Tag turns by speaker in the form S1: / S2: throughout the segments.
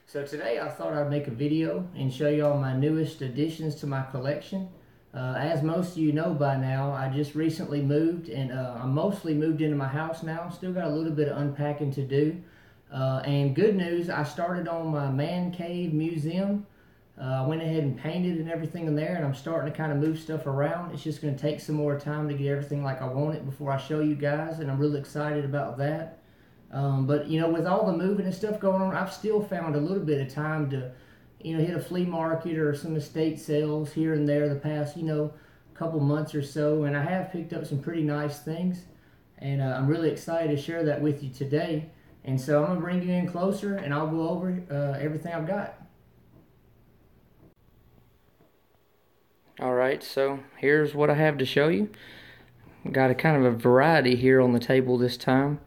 S1: So today I thought I'd make a video and show you all my newest additions to my collection. As most of you know by now, I just recently moved and I'm mostly moved into my house now. Still got a little bit of unpacking to do. And good news, I started on my man cave museum. I went ahead and painted and everything in there, and I'm starting to kind of move stuff around. It's just going to take some more time to get everything like I want it before I show you guys, and I'm really excited about that. But you know, with all the moving and stuff going on, I've still found a little bit of time to, hit a flea market or some estate sales here and there the past, couple months or so, and I have picked up some pretty nice things, and I'm really excited to share that with you today. And so I'm gonna bring you in closer, and I'll go over everything I've got. Alright, so here's what I have to show you. Got a kind of a variety here on the table this time,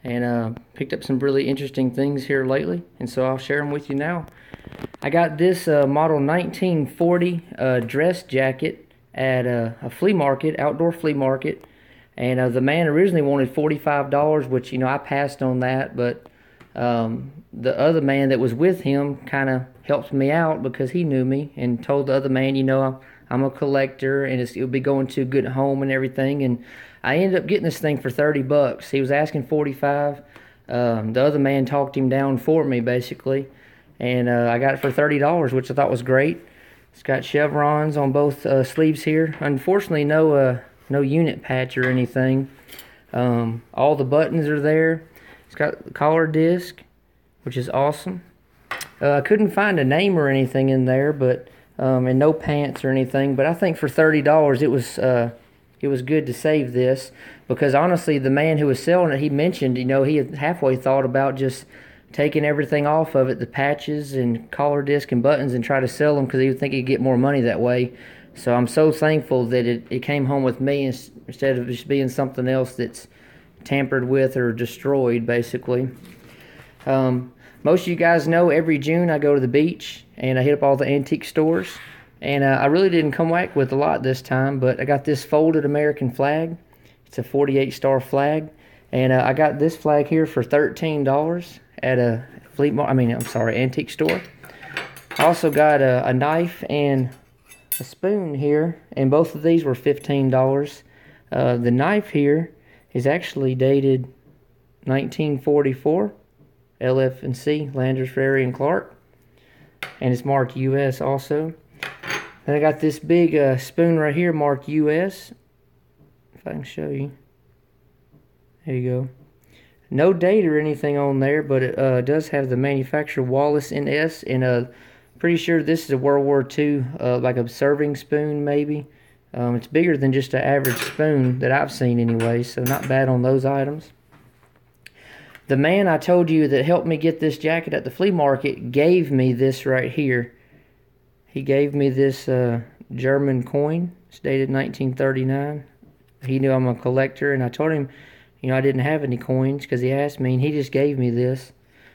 S1: and picked up some really interesting things here lately, and so I'll share them with you now. I got this model 1940 dress jacket at a flea market, outdoor flea market, and the man originally wanted $45, which I passed on that, but the other man that was with him kind of helped me out because he knew me and told the other man, I'm a collector and it'll be going to a good home and everything, and I ended up getting this thing for 30 bucks. He was asking 45. The other man talked him down for me basically, and I got it for $30, which I thought was great. It's got chevrons on both sleeves here. Unfortunately, no unit patch or anything. All the buttons are there. It's got the collar disc, which is awesome. I couldn't find a name or anything in there, but and no pants or anything. But I think for $30, it was good to save this, because honestly, the man who was selling it, he mentioned, he had halfway thought about just taking everything off of it, the patches and collar disc and buttons, and try to sell them because he would think he'd get more money that way. So I'm so thankful that it came home with me instead of just being something else that's tampered with or destroyed, basically. Most of you guys know every June I go to the beach and I hit up all the antique stores. And I really didn't come back with a lot this time, but I got this folded American flag. It's a 48-star flag. And I got this flag here for $13 at a antique store. I also got a knife and a spoon here, and both of these were $15. The knife here is actually dated 1944, LF&C, Landers, Ferry, and Clark, and it's marked US also. Then I got this big spoon right here marked US, if I can show you. There you go. No date or anything on there, but it does have the manufacturer Wallace NS, and pretty sure this is a World War II, like a serving spoon maybe. It's bigger than just an average spoon that I've seen anyway, so not bad on those items. The man I told you that helped me get this jacket at the flea market gave me this right here. He gave me this German coin. It's dated 1939. He knew I'm a collector, and I told him, I didn't have any coins because he asked me, and he just gave me this.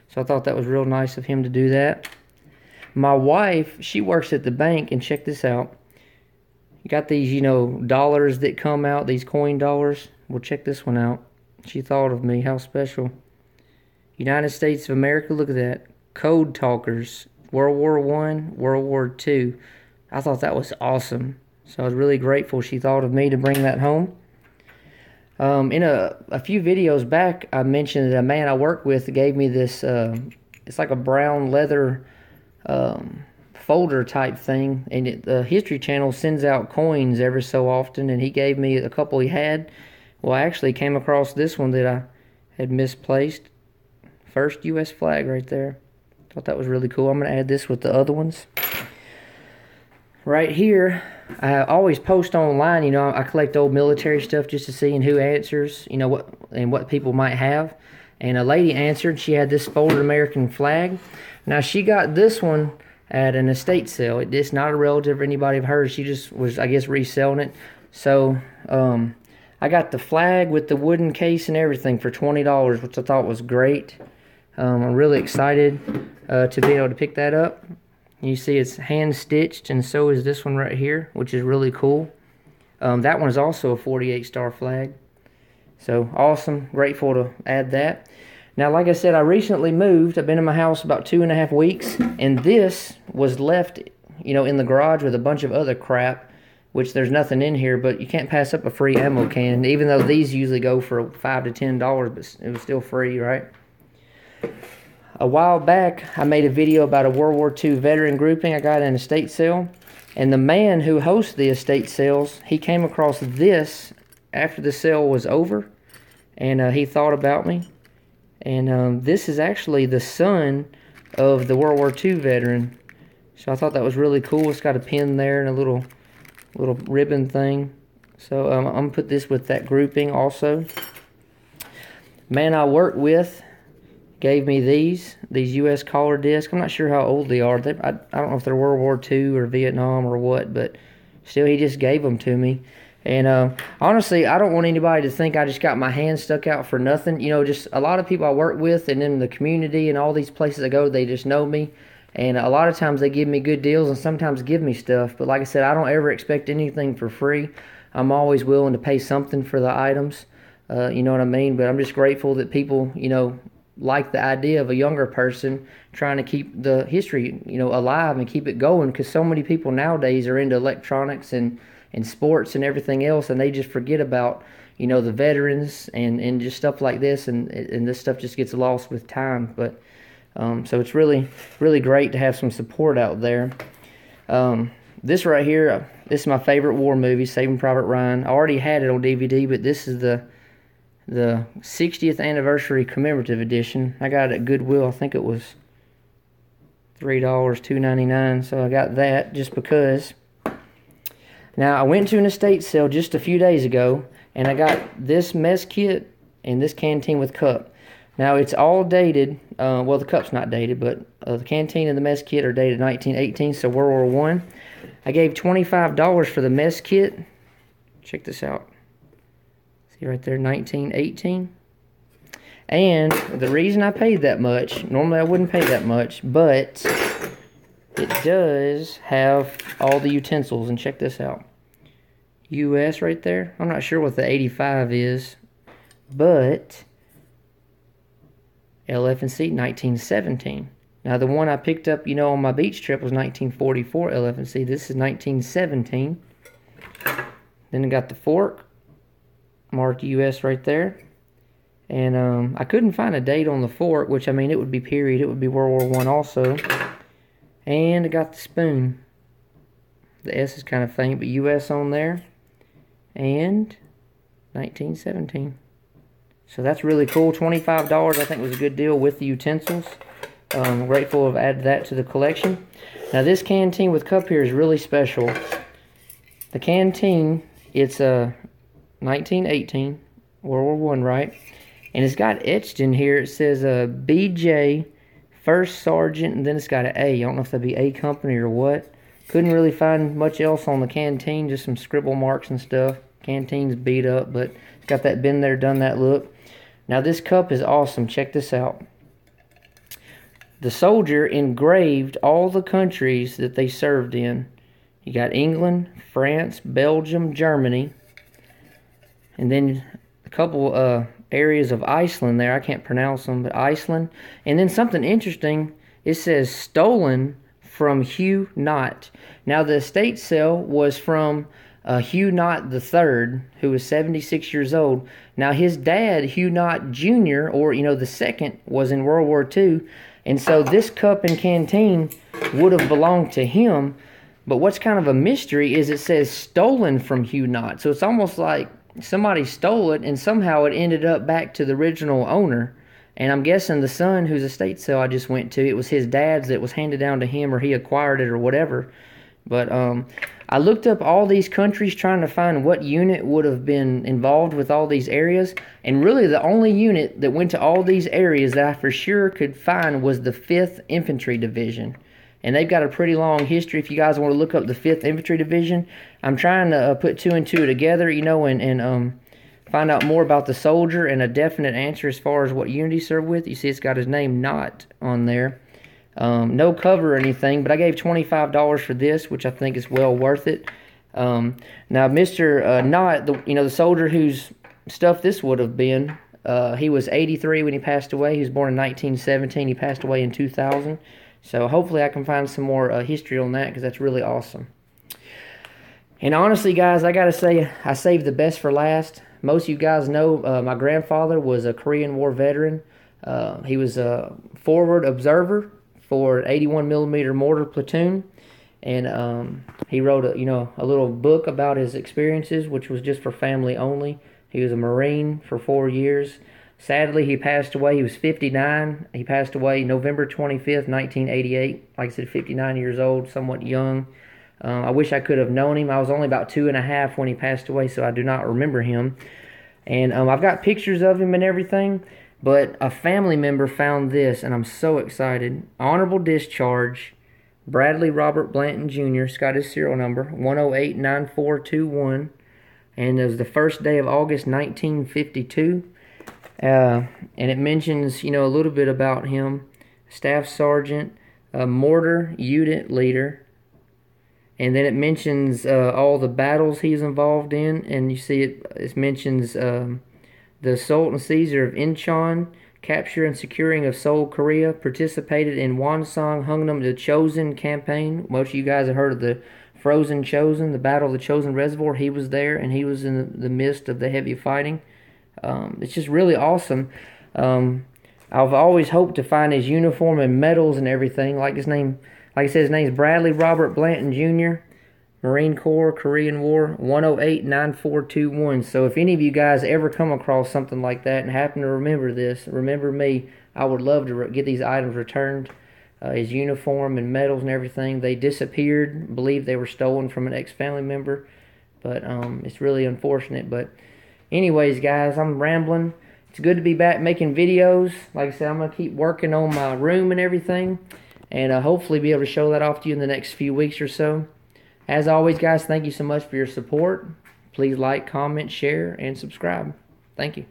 S1: So I thought that was real nice of him to do that. My wife, she works at the bank, and check this out. You got these, dollars that come out, these coin dollars. Well, check this one out. She thought of me. How special. United States of America, look at that. Code talkers, World War I, World War II. I thought that was awesome. So I was really grateful she thought of me to bring that home. In a few videos back, I mentioned that a man I work with gave me this, it's like a brown leather folder type thing, and the History Channel sends out coins every so often, and he gave me a couple he had. Well, I actually came across this one that I had misplaced. First U.S. flag right there. Thought that was really cool. I'm going to add this with the other ones. Right here, I always post online, I collect old military stuff just to see who answers, what people might have. And a lady answered. She had this folded American flag. Now, she got this one at an estate sale. It's not a relative or anybody of hers. She just was, I guess, reselling it. So, I got the flag with the wooden case and everything for $20, which I thought was great. I'm really excited to be able to pick that up. You see it's hand stitched, and so is this one right here, which is really cool. That one is also a 48-star flag. So awesome, grateful to add that. Now, like I said, I recently moved. I've been in my house about 2.5 weeks, and this was left, in the garage with a bunch of other crap, which there's nothing in here, but you can't pass up a free ammo can, even though these usually go for $5 to $10, but it was still free, right? A while back, I made a video about a World War II veteran grouping I got in an estate sale, and the man who hosts the estate sales, he came across this after the sale was over, and he thought about me. And this is actually the son of the World War II veteran. So I thought that was really cool. It's got a pin there and a little ribbon thing. So I'm going to put this with that grouping also. Man I work with gave me these U.S. collar discs. I'm not sure how old they are. I don't know if they're World War II or Vietnam or what, but still he just gave them to me. And honestly, I don't want anybody to think I just got my hand stuck out for nothing. Just a lot of people I work with and in the community and all these places I go, they just know me. And a lot of times they give me good deals and sometimes give me stuff. But like I said, I don't ever expect anything for free. I'm always willing to pay something for the items. You know what I mean? But I'm just grateful that people, like the idea of a younger person trying to keep the history, alive and keep it going. Because so many people nowadays are into electronics and sports and everything else, and they just forget about the veterans and just stuff like this, and this stuff just gets lost with time. But so it's really great to have some support out there. This right here, this is my favorite war movie, Saving Private Ryan. I already had it on DVD, but this is the 60th anniversary commemorative edition. I got it at Goodwill. I think it was $3, $2.99. So I got that just because. Now, I went to an estate sale just a few days ago, and I got this mess kit and this canteen with cup. Now, it's all dated. Well, the cup's not dated, but the canteen and the mess kit are dated 1918, so World War I. I gave $25 for the mess kit. Check this out. See right there, 1918. And the reason I paid that much, normally I wouldn't pay that much, but it does have all the utensils, and check this out. U.S. right there. I'm not sure what the 85 is, but LF&C 1917. Now the one I picked up, on my beach trip was 1944 LF&C. This is 1917. Then I got the fork, marked U.S. right there. And I couldn't find a date on the fork, which, it would be period. It would be World War I also. And I got the spoon. The S is kind of faint, but U.S. on there. And 1917. So that's really cool. $25 I think was a good deal with the utensils. I'm grateful to have added that to the collection. Now this canteen with cup here is really special. The canteen, it's 1918, World War I, right? And it's got etched in here, it says BJ First Sergeant, and then it's got an A. I don't know if that'd be A Company or what. Couldn't really find much else on the canteen, just some scribble marks and stuff. Canteen's beat up, but it's got that been there, done that look. Now this cup is awesome. Check this out. The soldier engraved all the countries that they served in. You got England, France, Belgium, Germany, and then a couple areas of Iceland there. I can't pronounce them, but Iceland. And then something interesting, it says stolen from Hugh Knott. Now the estate sale was from Hugh Knott III, who was 76 years old. Now his dad, Hugh Knott Jr., or the second, was in World War II. And so this cup and canteen would have belonged to him. But what's kind of a mystery is it says stolen from Hugh Knott. So it's almost like somebody stole it and somehow it ended up back to the original owner. And I'm guessing the son whose estate sale I just went to, it was his dad's that was handed down to him, or he acquired it or whatever. But I looked up all these countries trying to find what unit would have been involved with all these areas. And really the only unit that went to all these areas that I for sure could find was the 5th Infantry Division. And they've got a pretty long history. If you guys want to look up the 5th Infantry Division, I'm trying to put 2 and 2 together, and find out more about the soldier and a definite answer as far as what unit he served with. You see it's got his name Knott on there. No cover or anything, but I gave $25 for this, which I think is well worth it. Now, Mr. Knott, the soldier whose stuff this would have been, He was 83 when he passed away. He was born in 1917. He passed away in 2000. So hopefully I can find some more history on that, because that's really awesome. And honestly, guys, I got to say, I saved the best for last. Most of you guys know my grandfather was a Korean War veteran. He was a forward observer for 81 millimeter mortar platoon. And he wrote a little book about his experiences, which was just for family only. He was a Marine for 4 years. Sadly, he passed away. He was 59. He passed away November 25th, 1988. Like I said, 59 years old, somewhat young. I wish I could have known him. I was only about 2.5 when he passed away, so I do not remember him. And I've got pictures of him and everything, but a family member found this, and I'm so excited. Honorable discharge, Bradley Robert Blanton Jr. It's got his serial number, 1089421. And it was the first day of August 1952. And it mentions, a little bit about him. Staff Sergeant, Mortar Unit Leader. And then it mentions all the battles he's involved in. And you see it mentions the assault and seizure of Incheon, capture and securing of Seoul, Korea, participated in Wonsong, Hungnam, the Chosin campaign. Most of you guys have heard of the Frozen Chosin, the Battle of the Chosin Reservoir. He was there, and he was in the midst of the heavy fighting. It's just really awesome. I've always hoped to find his uniform and medals and everything. Like I said, his name's Bradley Robert Blanton Jr., Marine Corps, Korean War, 1089421. So if any of you guys ever come across something like that and happen to remember this, remember me. I would love to get these items returned. His uniform and medals and everything, they disappeared. I believe they were stolen from an ex-family member. But it's really unfortunate. But anyways, guys, I'm rambling. It's good to be back making videos. Like I said, I'm going to keep working on my room and everything. And hopefully be able to show that off to you in the next few weeks or so. As always, guys, thank you so much for your support. Please like, comment, share, and subscribe. Thank you.